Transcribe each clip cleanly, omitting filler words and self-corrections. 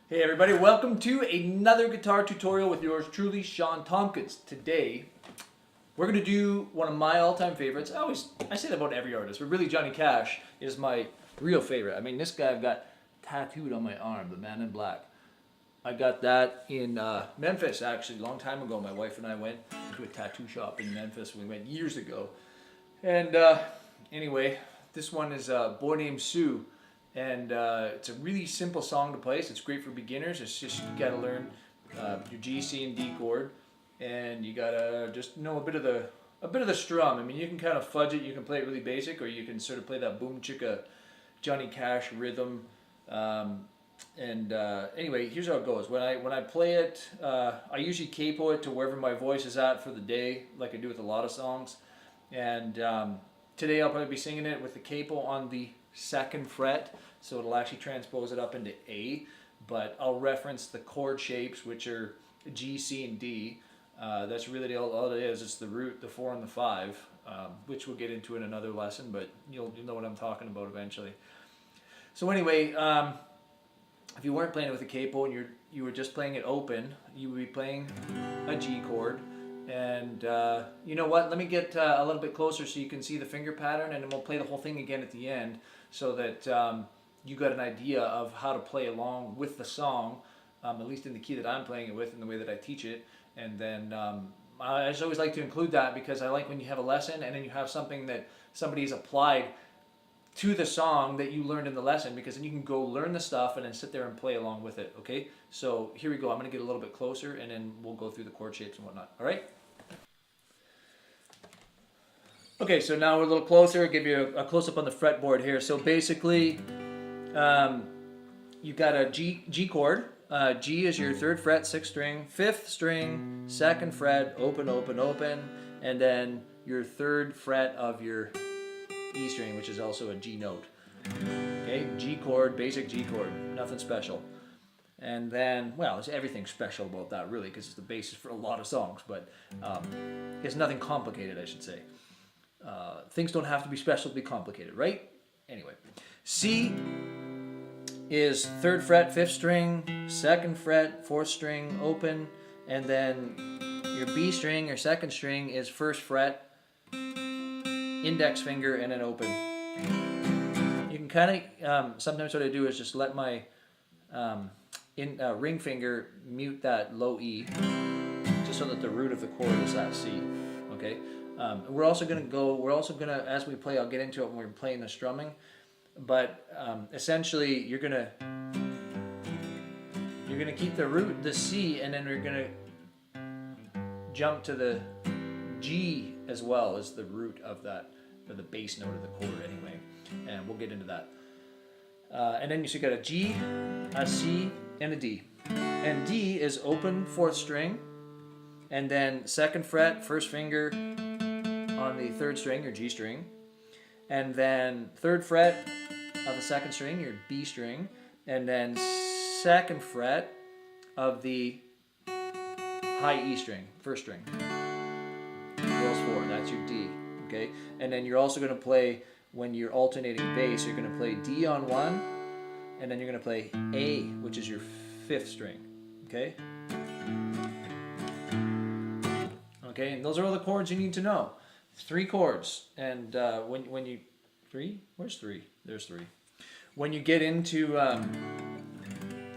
Hey everybody, welcome to another guitar tutorial with yours truly, Shawn Tompkins. Today, we're going to do one of my all-time favorites. I say that about every artist, but really Johnny Cash is my real favorite. I mean, this guy I've got tattooed on my arm, the Man in Black. I got that in Memphis, actually, a long time ago. My wife and I went to a tattoo shop in Memphis. We went years ago. And anyway, this one is a boy named Sue. And it's a really simple song to play, so it's great for beginners. It's just you gotta learn your G, C, and D chord, and you gotta just know a bit of the strum. I mean, you can kind of fudge it. You can play it really basic, or you can sort of play that boom chicka Johnny Cash rhythm. Anyway, here's how it goes. When I play it, I usually capo it to wherever my voice is at for the day, like I do with a lot of songs. And today I'll probably be singing it with the capo on the 2nd fret, so it'll actually transpose it up into A, but I'll reference the chord shapes, which are G, C, and D. That's really all it is. It's the root, the 4, and the 5, which we'll get into in another lesson, but you'll know what I'm talking about eventually. So anyway, if you weren't playing it with a capo and you were just playing it open, you would be playing a G chord. And you know what, let me get a little bit closer so you can see the finger pattern, and then we'll play the whole thing again at the end so that you got an idea of how to play along with the song, at least in the key that I'm playing it with and the way that I teach it. And then I just always like to include that because I like when you have a lesson and then you have something that somebody's applied to the song that you learned in the lesson, because then you can go learn the stuff and then sit there and play along with it, okay? So here we go. I'm going to get a little bit closer and then we'll go through the chord shapes and whatnot, all right? Okay, so now we're a little closer. I'll give you a close-up on the fretboard here. So basically, you've got a G chord. G is your 3rd fret, 6th string, 5th string, 2nd fret, open, open, open, and then your 3rd fret of your E string, which is also a G note. Okay, G chord, basic G chord, nothing special. And then, well, there's everything special about that really, because it's the basis for a lot of songs, but it's nothing complicated, I should say. Things don't have to be special to be complicated, right? Anyway, C is 3rd fret, 5th string, 2nd fret, 4th string, open, and then your B string, your 2nd string is 1st fret, index finger, and then open. You can kind of, sometimes what I do is just let my ring finger mute that low E, just so that the root of the chord is that C, okay? We're also gonna, as we play, I'll get into it when we're playing the strumming, but essentially you're gonna keep the root, the C, and then we're gonna jump to the G as well as the root of that, or the bass note of the chord anyway, and we'll get into that. And then you got a G, a C, and a D. And D is open 4th string, and then 2nd fret, 1st finger on the 3rd string, your G string, and then 3rd fret of the 2nd string, your B string, and then 2nd fret of the high E string, 1st string. Those 4, that's your D, okay? And then you're also going to play, when you're alternating bass, you're going to play D on 1, and then you're going to play A, which is your 5th string, okay? Okay, and those are all the chords you need to know. 3 chords, and when you 3, where's 3? There's 3. When you get into a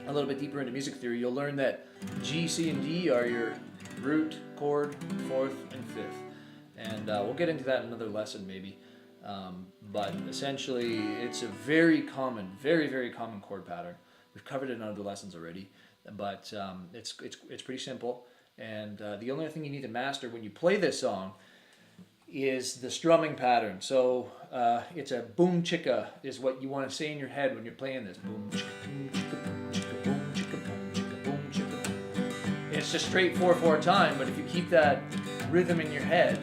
little bit deeper into music theory, you'll learn that G, C, and D are your root, chord, 4th, and 5th, and we'll get into that in another lesson maybe. But essentially, it's a very common, very common chord pattern. We've covered it in other lessons already, but it's pretty simple. And the only thing you need to master when you play this song is the strumming pattern. So it's a boom chicka is what you want to say in your head when you're playing this. Boom chicka, boom chicka, boom chicka, boom chicka, boom chicka, boom chicka. It's just straight 4/4 time, but if you keep that rhythm in your head,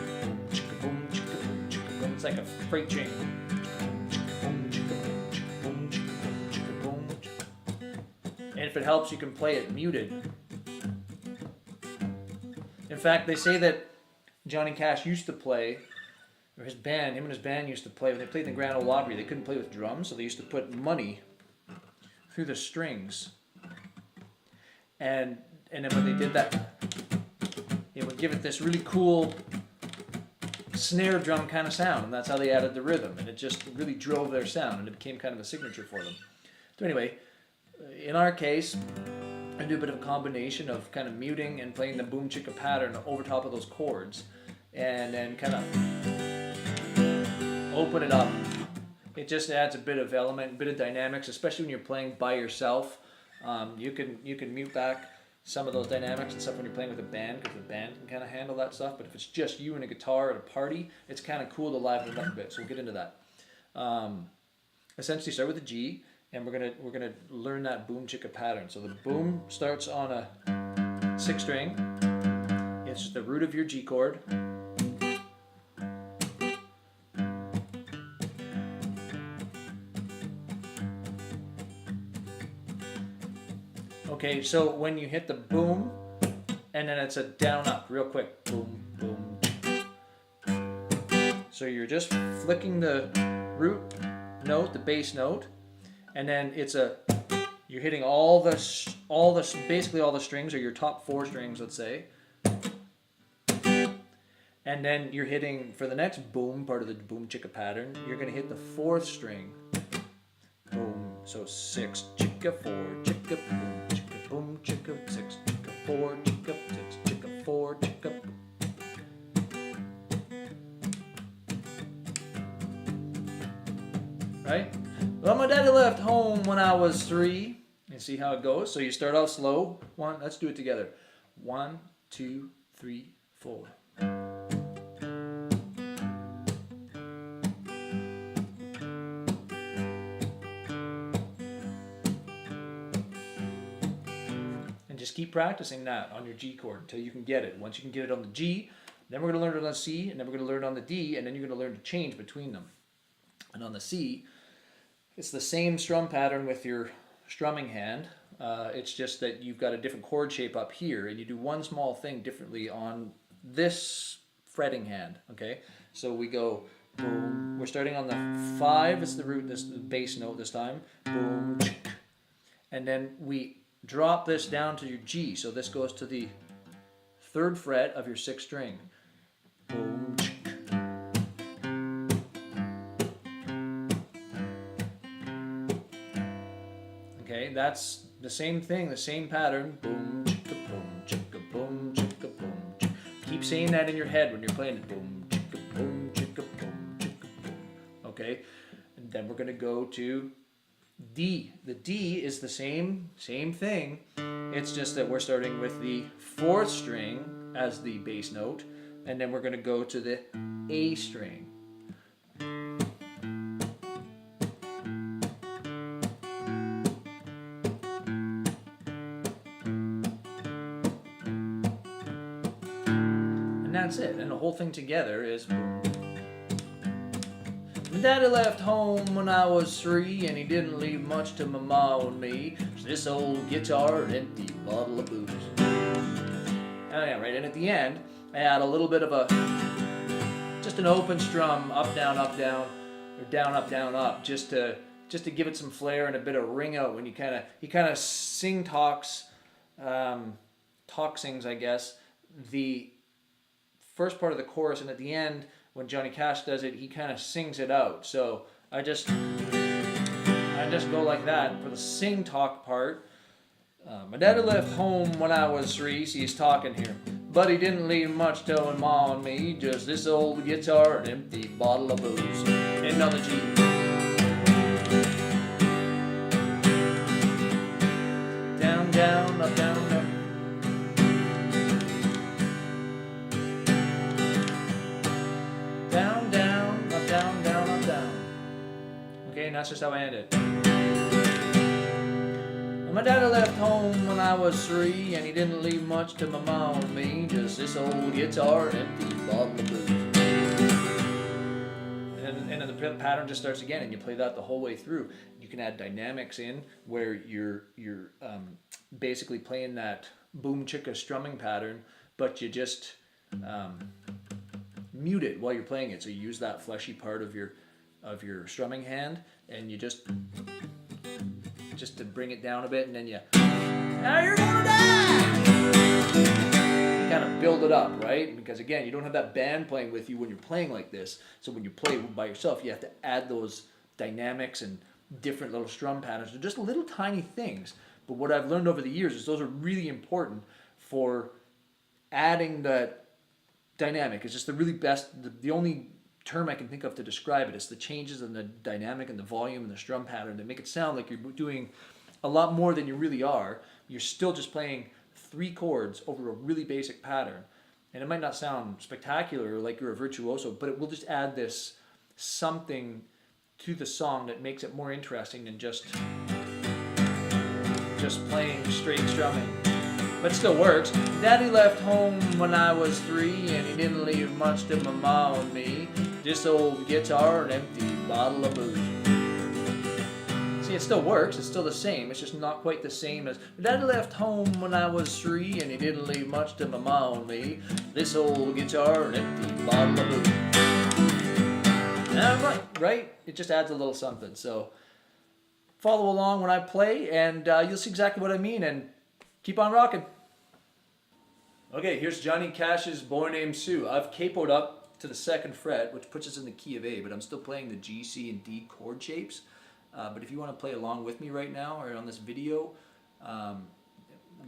boom chicka, boom chicka, boom chicka, boom, it's like a freight train. Boom chicka, boom chicka, boom chicka, boom chicka, boom chicka. And if it helps, you can play it muted. In fact, they say that Johnny Cash used to play, or him and his band used to play, when they played in the Grand Ole Opry, they couldn't play with drums, so they used to put money through the strings, and then when they did that, it would give it this really cool snare drum kind of sound, and that's how they added the rhythm, and it just really drove their sound, and it became kind of a signature for them. So anyway, in our case, I do a bit of a combination of kind of muting and playing the boom chicka pattern over top of those chords, and then kind of open it up. It just adds a bit of element, a bit of dynamics, especially when you're playing by yourself. You can mute back some of those dynamics and stuff when you're playing with a band, because the band can kind of handle that stuff. But if it's just you and a guitar at a party, it's kind of cool to liven it up a bit. So we'll get into that. Essentially, start with a G, and we're gonna learn that boom chicka pattern. So the boom starts on a 6th string. It's just the root of your G chord. Okay, so when you hit the boom, and then it's a down up, real quick, boom, boom. So you're just flicking the root note, the bass note, and then you're hitting basically all the strings, or your top 4 strings, let's say. And then you're hitting, for the next boom, part of the boom chicka pattern, you're gonna hit the 4th string. Boom, so 6, chicka, 4, chicka, boom, chicka, boom, chicka, 6, chicka, 4, chicka, 6, chicka, 4, chicka, boom. Right? Well, my daddy left home when I was 3. You see how it goes? So you start off slow. Let's do it together. 1, 2, 3, 4. Just keep practicing that on your G chord until you can get it. Once you can get it on the G, then we're going to learn it on the C, and then we're going to learn it on the D, and then you're going to learn to change between them. And on the C, it's the same strum pattern with your strumming hand. It's just that you've got a different chord shape up here, and you do one small thing differently on this fretting hand. Okay, so we go boom. We're starting on the 5. It's the root, this the bass note this time. Boom, and then we drop this down to your G. So this goes to the 3rd fret of your 6th string. Boom. Okay, that's the same thing, the same pattern. Boom, chicka, boom, chicka, boom, chicka, boom. Chicka. Keep saying that in your head when you're playing it. Boom, chicka, boom, chicka, boom, chicka, boom. Okay, and then we're gonna go to D. The D is the same thing. It's just that we're starting with the 4th string as the bass note, and then we're going to go to the A string. And that's it. And the whole thing together is boom. My daddy left home when I was 3, and he didn't leave much to my ma and me. So this old guitar, an empty bottle of booze. Oh yeah, right. And at the end, I add a little bit of just an open strum, up, down, or down, up, just to give it some flair and a bit of ring out when he kind of sings, I guess, the first part of the chorus, and at the end, when Johnny Cash does it, he kind of sings it out. So I just go like that for the sing talk part. My daddy left home when I was 3, so he's talking here. But he didn't leave much to my ma and me, just this old guitar, an empty bottle of booze. End on the G. Down, down, up, down, up. Down, down, up, down, down, up, down. Okay, and that's just how I end it. My daddy left home when I was 3, and he didn't leave much to my mom and me, just this old guitar, an empty bottle of booze. And then the pattern just starts again, and you play that the whole way through. You can add dynamics in where you're basically playing that boom chicka strumming pattern, but you just mute it while you're playing it. So you use that fleshy part of your strumming hand, and you just just to bring it down a bit, and then now you're gonna die. Kind of build it up, right? Because again, you don't have that band playing with you when you're playing like this. So when you play by yourself, you have to add those dynamics and different little strum patterns. They're just little tiny things. But what I've learned over the years is those are really important for adding that dynamic. It's just the really best, the only term I can think of to describe it. It's the changes in the dynamic and the volume and the strum pattern that make it sound like you're doing a lot more than you really are. You're still just playing 3 chords over a really basic pattern. And it might not sound spectacular or like you're a virtuoso, but it will just add this something to the song that makes it more interesting than just playing straight strumming. But it still works. Daddy left home when I was 3 and he didn't leave much to my mom and me. This old guitar, an empty bottle of booze. See, it still works. It's still the same. It's just not quite the same as Daddy left home when I was 3 and he didn't leave much to my mom and me. This old guitar, an empty bottle of booze. Right? It just adds a little something. So follow along when I play and you'll see exactly what I mean, and keep on rocking. Okay, here's Johnny Cash's Boy Named Sue. I've capoed up to the 2nd fret, which puts us in the key of A, but I'm still playing the G, C, and D chord shapes. But if you want to play along with me right now or on this video,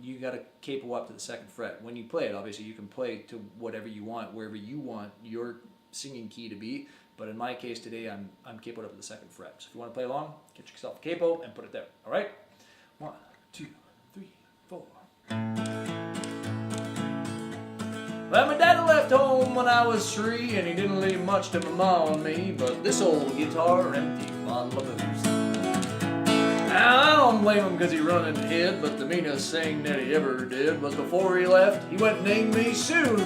you got to capo up to the 2nd fret. When you play it, obviously, you can play to whatever you want, wherever you want your singing key to be. But in my case today, I'm capoed up to the 2nd fret. So if you want to play along, get yourself a capo and put it there. All right? 1, 2, 3, 4. Well, my daddy left home when I was 3 and he didn't leave much to my mom and me, but this old guitar, an empty bottle of booze. Now, I don't blame him because he run and hid, but the meanest thing that he ever did was before he left, he went and named me Sue.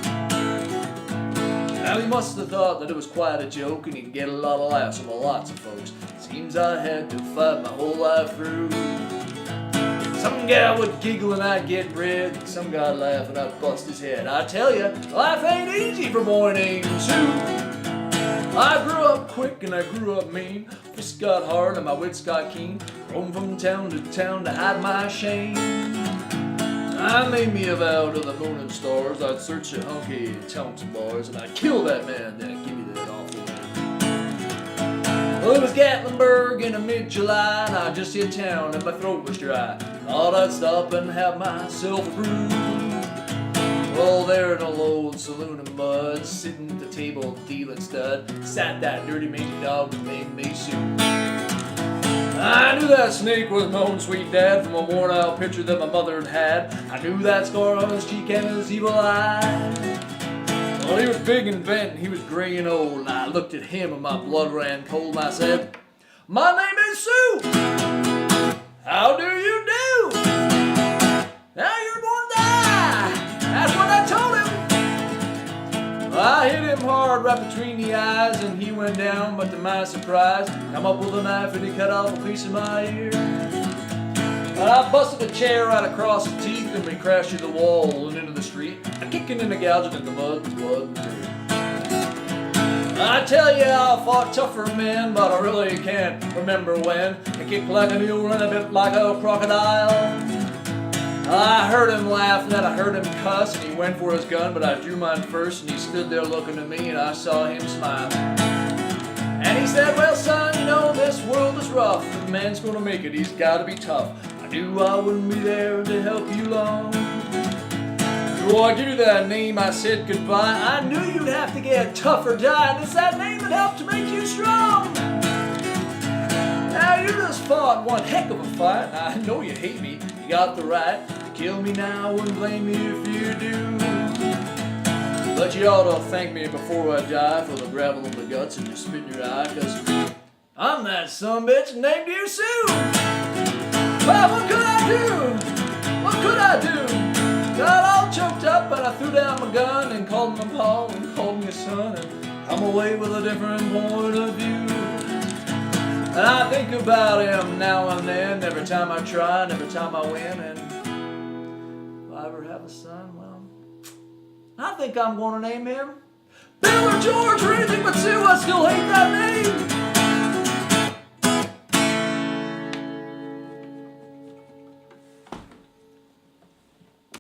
Now, he must have thought that it was quite a joke and he'd get a lot of laughs from lots of folks. Seems I had to fight my whole life through. Some gal would giggle and I'd get red. Some guy laugh and I'd bust his head. I tell ya, life ain't easy for a boy named Sue. I grew up quick and I grew up mean. Fists got hard and my wits got keen. Roamed from town to town to hide my shame. I made me a vow to the moon and stars. I'd search the honky tonks and bars and I'd kill that man that give me that awful name. Well, it was Gatlinburg in mid-July and I just hit town and my throat was dry. Thought I'd stop and have myself a brew. Well, there in a low saloon of mud, sitting at the table dealing stud, sat that dirty mean dog named me Sue. I knew that snake was my own sweet dad from a worn out picture that my mother had. I knew that scar on his cheek and his evil eye. Well, he was big and bent, and he was gray and old, and I looked at him and my blood ran cold, and I said, "My name is Sue. How do you do? Now you're going to die." That's what I told him. I hit him hard right between the eyes and he went down, but to my surprise, come up with a knife and he cut off a piece of my ear. I busted a chair right across his teeth and we crashed through the wall and into the street, kicking and gouging in the mud and blood and dirt. I tell you, I fought tougher men, but I really can't remember when. I kicked like a mule and a bit like a crocodile. I heard him laugh and then I heard him cuss and he went for his gun, but I drew mine first and he stood there looking at me and I saw him smile. And he said, "Well, son, you know this world is rough. If a man's gonna make it, he's gotta be tough. I knew I wouldn't be there to help you long. So I gave you that name, I said goodbye. I knew you'd have to get tough or die, and it's that name that helped to make you strong. Now you just fought one heck of a fight. I know you hate me. You got the right to kill me now. I wouldn't blame you if you do. But you ought to thank me before I die for the gravel in the guts and your spit in your eye, 'cause I'm that sumbitch named you Sue. Well, what could I do? What could I do? Got all choked up and I threw down my gun and called my pa and called me son and come away with a different point of view. And I think about him now and then, every time I try and every time I win. And if I ever have a son, well, I think I'm going to name him Bill or George or anything but Sue. I still hate that name.